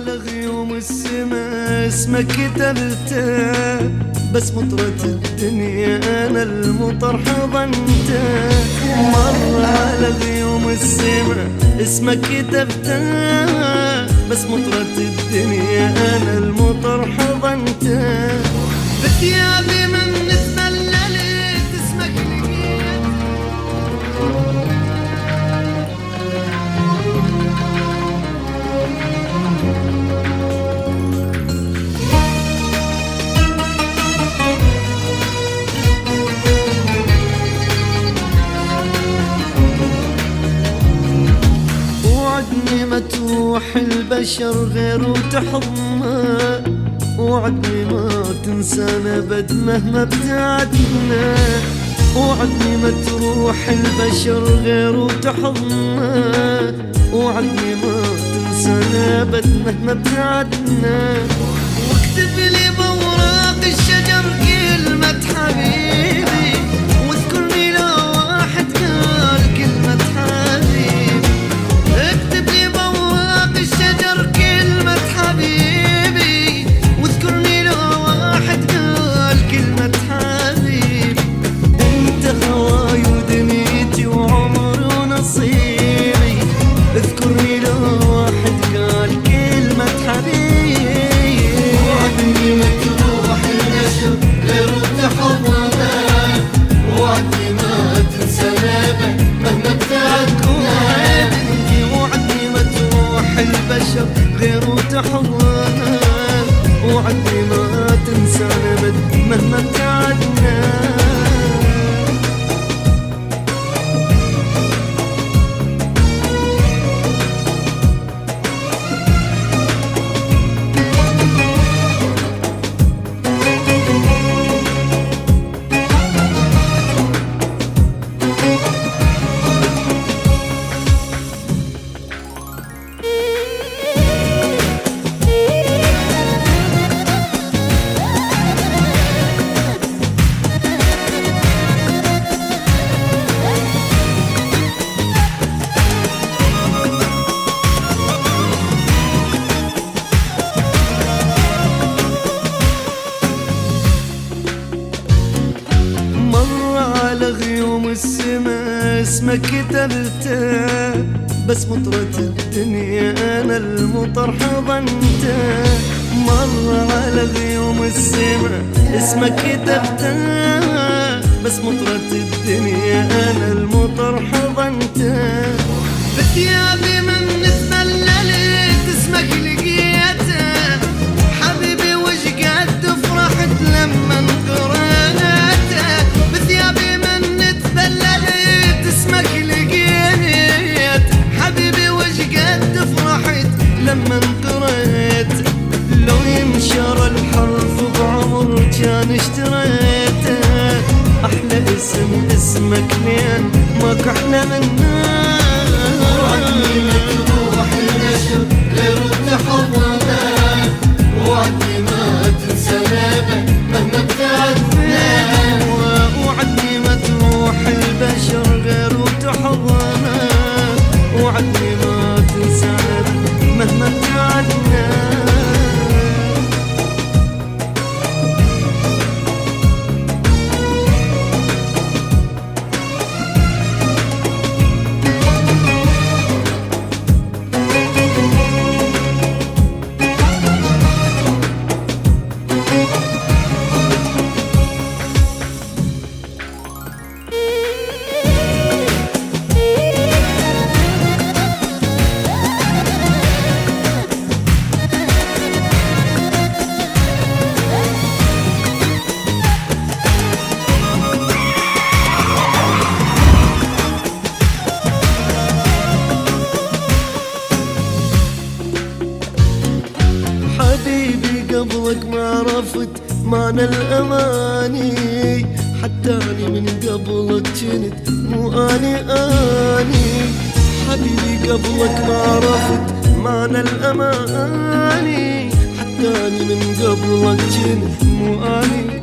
على غيوم السما اسمك كتبته، بس مطرة الدنيا أنا المطر حضنته. مر على غيوم السما اسمك كتبته، بس مطرة الدنيا أنا المطر حضنته. بثيابي من تبللت اسمك لقيت. وعدني ما تروح البشر غير وتحضنه، وعدني ما تنسانا ابد مهما ابتعدنا. وعدني ما تروح البشر غير وتحضنه، وعدني ما تنسانا ابد مهما ابتعدنا. واكتب لي بوراق الشجر كلمة حبيبي، واذكرني لو واحد قال كلمة حبيبي. اكتب لي بوراق الشجر كلمة حبيبي، واذكرني لو واحد قال كلمة حبيبي. انت هواي ودنيتي وعمري ونصيبي، اذكرني لو واحد قال كلمة حبيبي. وعدني ما تروح البشر غير وتحضنه، وعدني ما تنسانا ابد مهما ابتعدنا. وعدني ما تروح البشر غير وتحضنه، وعدني ما تنسانا ابد مهما ابتعدنا. على غيوم السما اسمك كتبته، بس مطرة الدنيا أنا المطر حضنته. مر على غيوم السما اسمك كتبته، بس مطرة الدنيا أنا المطر حضنته. بثيابي من تبللت اسمك لقيته، حبيبي وش قد فرحت لما قرأته. بثيابي من تبللت اسمك لقيت، حبيبي وش قد فرحت لما قرأت. لو ينشر الحرف بعمر كان اشتريته، احلى اسم اسمك لين ماك احلى منه. وعدني ما تروح البشر غير وتحضنه، وعدني ما تنسانا ابد مهما ابتعدنا. وعدني ما تروح البشر غير وتحضنه، وعدني ما تنسانا مهما ابتعدنا. حبيبي قبلك ما عرفت معنى الأماني، حتى أني من قبلك جنت مو أني. حبيبي قبلك ما عرفت معنى الأماني، حتى أني من قبلك جنت مو أني.